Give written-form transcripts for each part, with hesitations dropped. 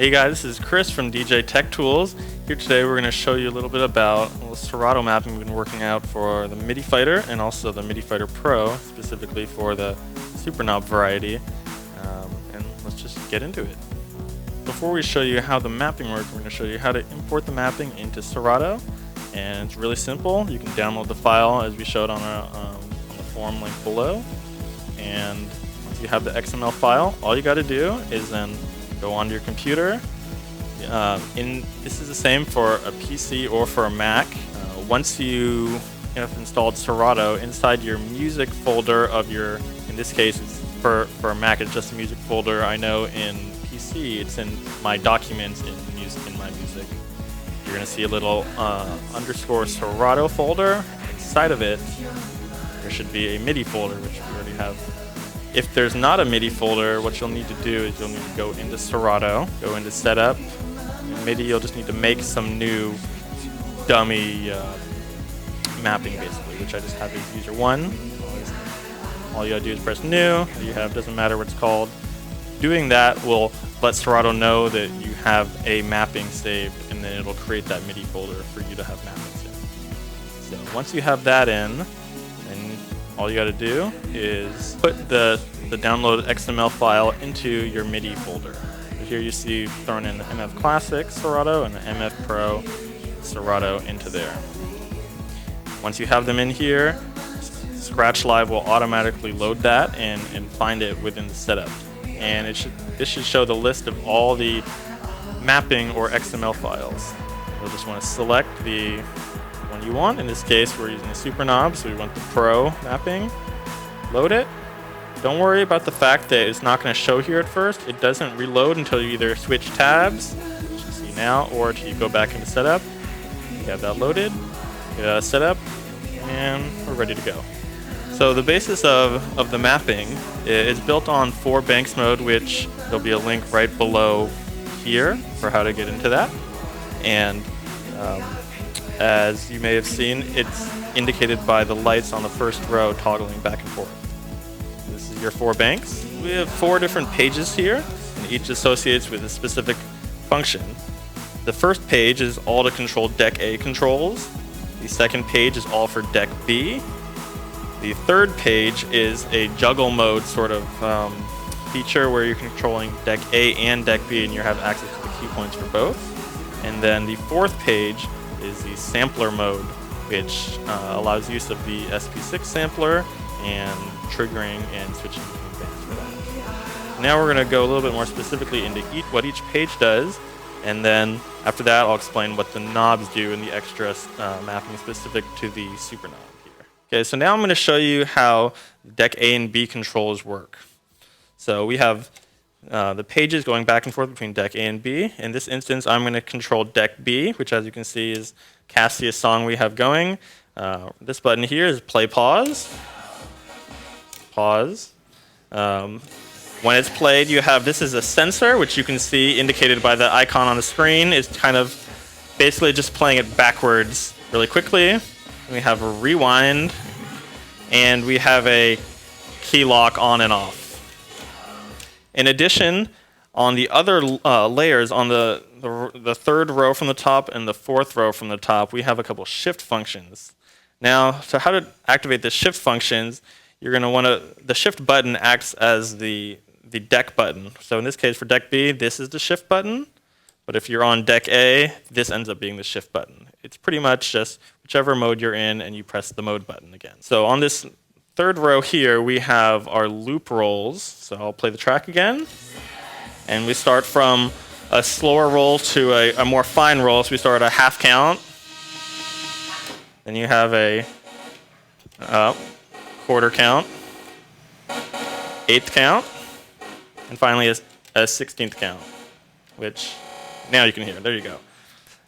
Hey guys, this is Chris from DJ Tech Tools. Here today we're going to show you a little bit about a little Serato mapping we've been working out for the Midi Fighter and also the Midi Fighter Pro, specifically for the SuperKnob variety. And let's just get into it. Before we show you how the mapping works, we're going to show you how to import the mapping into Serato. And it's really simple. You can download the file as we showed on the forum link below. And once you have the XML file, all you got to do is then go onto your computer. This is the same for a PC or for a Mac. Once you have installed Serato, inside your music folder of your, in this case it's for a Mac, it's just a music folder. I know in PC it's in my documents in my music. You're going to see a little underscore Serato folder. Inside of it, there should be a Midi folder, which we already have. If there's not a Midi folder, what you'll need to do is you'll need to go into Serato, go into Setup. In Midi, you'll just need to make some new dummy mapping, basically, which I just have as user 1. All you gotta do is press New. You have, doesn't matter what it's called. Doing that will let Serato know that you have a mapping saved, and then it'll create that Midi folder for you to have mappings in. So once you have that in, then all you got to do is put the downloaded XML file into your Midi folder. So here you see thrown in the MF Classic Serato and the MF Pro Serato into there. Once you have them in here, Scratch Live will automatically load that and find it within the setup. And this should show the list of all the mapping or XML files. You'll just want to select the one you want. In this case, we're using the SuperKnob, so we want the Pro mapping. Load it. Don't worry about the fact that it's not going to show here at first. It doesn't reload until you either switch tabs, which you see now, or until you go back into Setup. You have that loaded, Setup, and we're ready to go. So the basis of the mapping is built on 4 banks mode, which there'll be a link right below here for how to get into that. And as you may have seen, it's indicated by the lights on the first row toggling back and forth. This is your 4 banks. We have 4 different pages here, and each associates with a specific function. The first page is all to control Deck A controls. The second page is all for Deck B. The third page is a juggle mode sort of feature where you're controlling Deck A and Deck B, and you have access to the key points for both. And then the fourth page is the sampler mode, which allows use of the SP6 sampler and triggering and switching between bands for that. Now we're going to go a little bit more specifically into what each page does, and then after that I'll explain what the knobs do and the extra mapping specific to the SuperKnob here. Okay, so now I'm going to show you how Deck A and B controls work. So we have the pages going back and forth between Deck A and B. In this instance, I'm going to control Deck B, which as you can see is Cassia's song we have going. This button here is play pause. Pause. When it's played, you have, this is a sensor, which you can see indicated by the icon on the screen. It's kind of basically just playing it backwards really quickly. We have a rewind, and we have a key lock on and off. In addition, on the other layers, on the third row from the top and the fourth row from the top, we have a couple shift functions. Now, so how to activate the shift functions, you're going to want to, the shift button acts as the deck button. So in this case for Deck B, this is the shift button. But if you're on Deck A, this ends up being the shift button. It's pretty much just whichever mode you're in, and you press the mode button again. So on this third row here, we have our loop rolls. So I'll play the track again. And we start from a slower roll to a more fine roll. So we start at a half count. Then you have a quarter count, eighth count, and finally a 16th count, which now you can hear. There you go.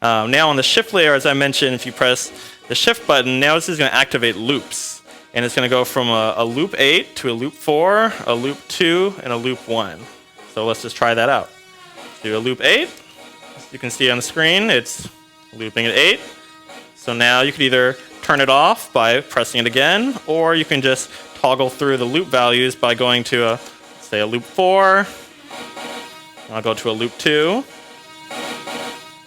Now on the shift layer, as I mentioned, if you press the shift button, now this is going to activate loops. And it's going to go from a loop 8 to a loop 4, a loop 2, and a loop 1. So let's just try that out. Do a loop 8. As you can see on the screen, it's looping at 8. So now you could either turn it off by pressing it again, or you can just toggle through the loop values by going to say a loop 4. I'll go to a loop 2.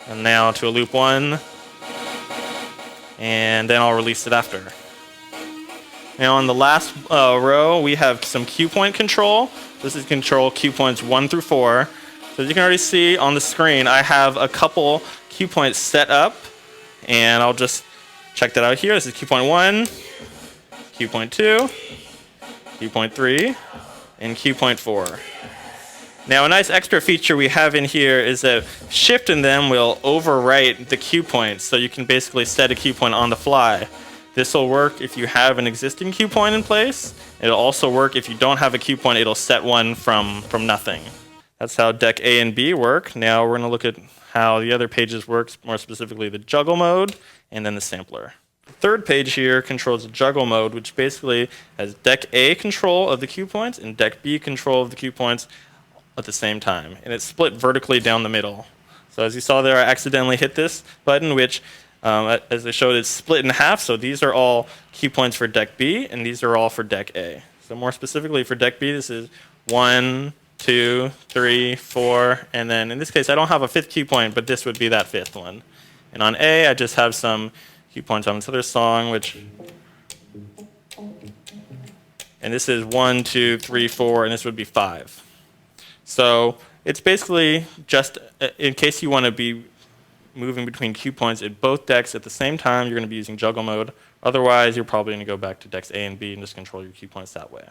And now to a loop 1, and then I'll release it after. Now on the last row, we have some cue point control. This is control cue points 1 through 4. So as you can already see on the screen, I have a couple cue points set up, and I'll just check that out here. This is cue point 1, cue point 2, cue point 3, and cue point 4. Now a nice extra feature we have in here is that shift in them will overwrite the cue points, so you can basically set a cue point on the fly. This will work if you have an existing cue point in place. It'll also work if you don't have a cue point, it'll set one from nothing. That's how deck A and B work. Now we're going to look at how the other pages work, more specifically the juggle mode and then the sampler. The third page here controls the juggle mode, which basically has deck A control of the cue points and deck B control of the cue points at the same time. And it's split vertically down the middle. So as you saw there, I accidentally hit this button, which as I showed, it's split in half. So these are all cue points for deck B, and these are all for deck A. So more specifically for deck B, this is 1, 2, 3, 4, and then in this case, I don't have a 5th cue point, but this would be that 5th one. And on A, I just have some cue points on this other song, and this is 1, 2, 3, 4, and this would be 5. So it's basically just in case you want to be moving between cue points in both decks at the same time, you're going to be using juggle mode. Otherwise, you're probably going to go back to decks A and B and just control your cue points that way.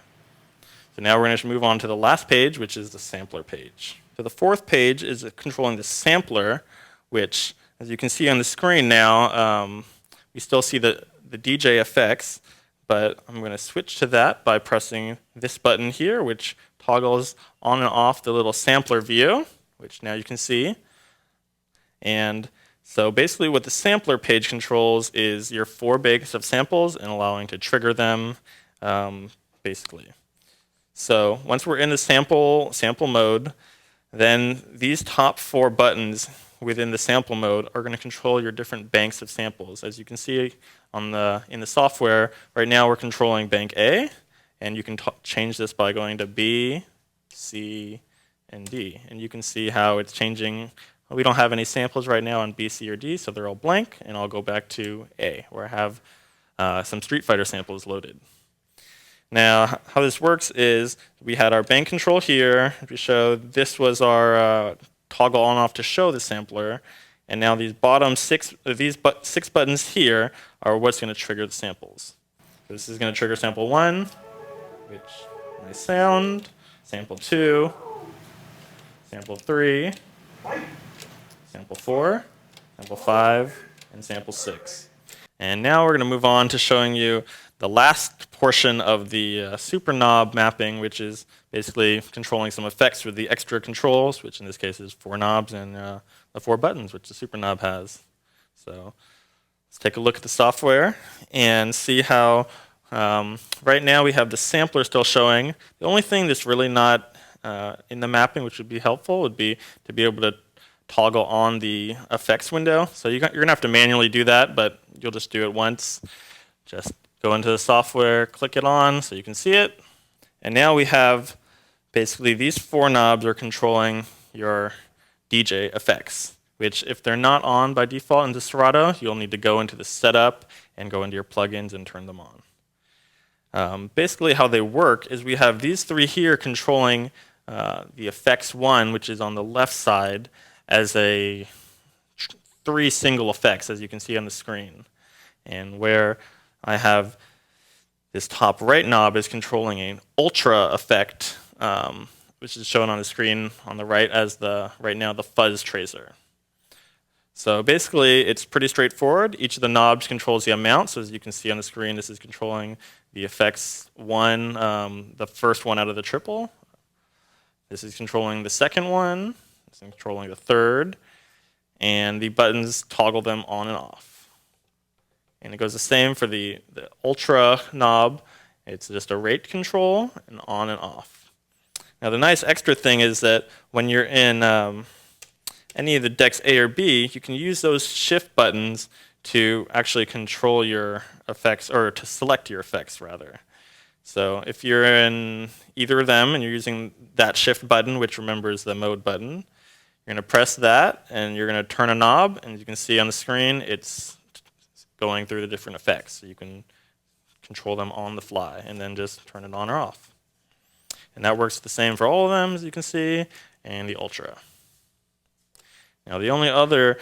So now we're going to move on to the last page, which is the sampler page. So the 4th page is controlling the sampler, which, as you can see on the screen now, we still see the DJ effects, but I'm going to switch to that by pressing this button here, which toggles on and off the little sampler view, which now you can see. And so basically what the sampler page controls is your 4 banks of samples and allowing to trigger them, basically. So once we're in the sample mode, then these top 4 buttons within the sample mode are going to control your different banks of samples. As you can see in the software, right now we're controlling bank A, and you can change this by going to B, C, and D. And you can see how it's changing. We don't have any samples right now on B, C, or D, so they're all blank, and I'll go back to A, where I have some Street Fighter samples loaded. Now, how this works is we had our bank control here. We showed this was our toggle on off to show the sampler, and now these bottom 6 buttons here are what's going to trigger the samples. So this is going to trigger sample 1, which nice sound, sample 2, sample 3, sample 4, sample 5, and sample 6. And now we're going to move on to showing you the last portion of the SuperKnob mapping, which is basically controlling some effects with the extra controls, which in this case is 4 knobs and the 4 buttons, which the SuperKnob has. So let's take a look at the software and see how right now we have the sampler still showing. The only thing that's really not in the mapping, which would be helpful, would be to be able to toggle on the effects window. So you're going to have to manually do that, but you'll just do it once. Just go into the software, click it on so you can see it. And now we have basically these 4 knobs are controlling your DJ effects, which if they're not on by default into Serato, you'll need to go into the setup and go into your plugins and turn them on. Basically how they work is we have these 3 here controlling the effects 1, which is on the left side, as 3 single effects, as you can see on the screen. And where I have this top right knob is controlling an ultra effect, which is shown on the screen on the right as right now the fuzz tracer. So basically it's pretty straightforward. Each of the knobs controls the amount. So as you can see on the screen, this is controlling the effects 1, the first one out of the triple. This is controlling the second one. This is controlling the third. And the buttons toggle them on and off. And it goes the same for the ultra knob. It's just a rate control and on and off. Now the nice extra thing is that when you're in any of the decks A or B, you can use those shift buttons to actually control your effects, or to select your effects rather. So if you're in either of them and you're using that shift button, which remembers the mode button, You're going to press that, and you're going to turn a knob, and you can see on the screen it's going through the different effects. So you can control them on the fly, and then just turn it on or off. And that works the same for all of them, as you can see, and the Ultra. Now, the only other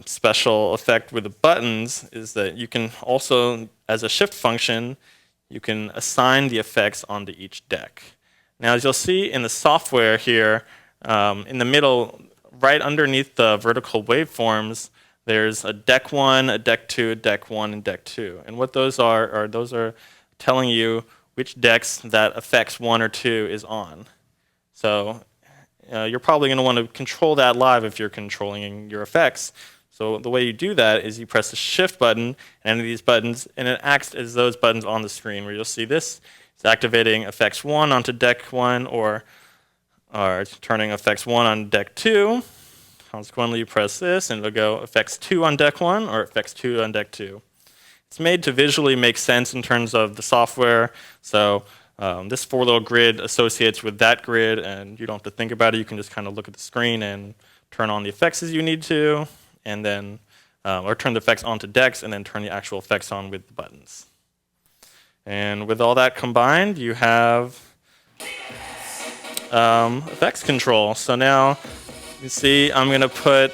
special effect with the buttons is that you can also, as a shift function, you can assign the effects onto each deck. Now, as you'll see in the software here, in the middle, right underneath the vertical waveforms, there's a deck 1, a deck 2, a deck 1, and deck 2. And what those are those are telling you which decks that effects 1 or 2 is on. So you're probably going to want to control that live if you're controlling your effects. So the way you do that is you press the shift button and any of these buttons, and it acts as those buttons on the screen where you'll see this. It's activating effects 1 onto deck 1, or turning effects 1 on deck 2. Consequently, you press this, and it'll go effects 2 on deck 1 or effects 2 on deck 2. It's made to visually make sense in terms of the software. So this 4-little grid associates with that grid, and you don't have to think about it. You can just kind of look at the screen and turn on the effects as you need to, and then or turn the effects onto decks, and then turn the actual effects on with the buttons. And with all that combined, you have effects control. So now you can see I'm going to put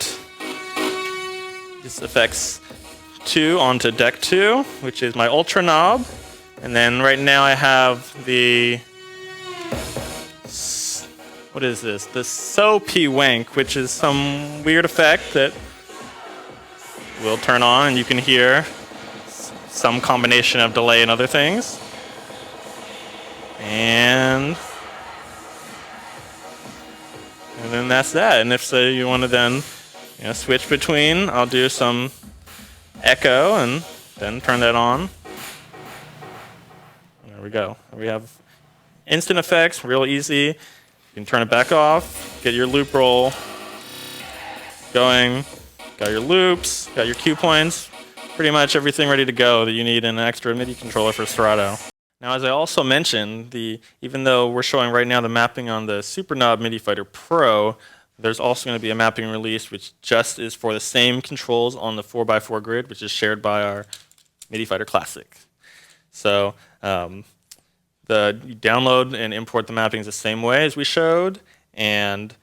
this effects 2 onto deck 2, which is my Ultra knob. And then right now I have the, what is this? The So-P Wank, which is some weird effect that will turn on, and you can hear some combination of delay and other things. And then that's that. And if so, you want to then switch between, I'll do some echo and then turn that on. There we go. We have instant effects, real easy. You can turn it back off, get your loop roll going, got your loops, got your cue points, pretty much everything ready to go that you need in an extra MIDI controller for Serato. Now, as I also mentioned, even though we're showing right now the mapping on the SuperKnob MIDI Fighter Pro, there's also going to be a mapping release which just is for the same controls on the 4x4 grid, which is shared by our MIDI Fighter Classic. So you download and import the mappings the same way as we showed, and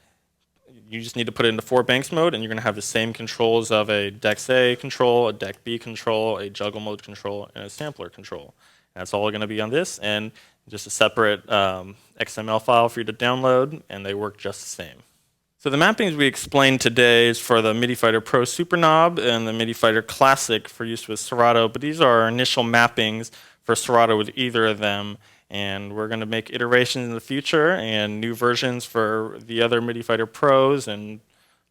you just need to put it into 4 banks mode, and you're going to have the same controls of a Dex A control, a Deck B control, a juggle mode control, and a sampler control. And that's all going to be on this, and just a separate XML file for you to download, and they work just the same. So the mappings we explained today is for the MIDI Fighter Pro SuperKnob and the MIDI Fighter Classic for use with Serato, but these are our initial mappings for Serato with either of them. And we're going to make iterations in the future and new versions for the other MIDI Fighter Pros and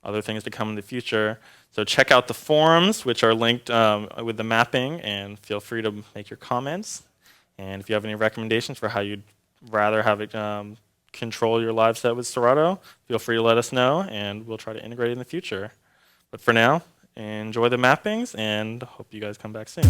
other things to come in the future. So check out the forums, which are linked with the mapping, and feel free to make your comments. And if you have any recommendations for how you'd rather have it control your live set with Serato, feel free to let us know, and we'll try to integrate it in the future. But for now, enjoy the mappings, and hope you guys come back soon.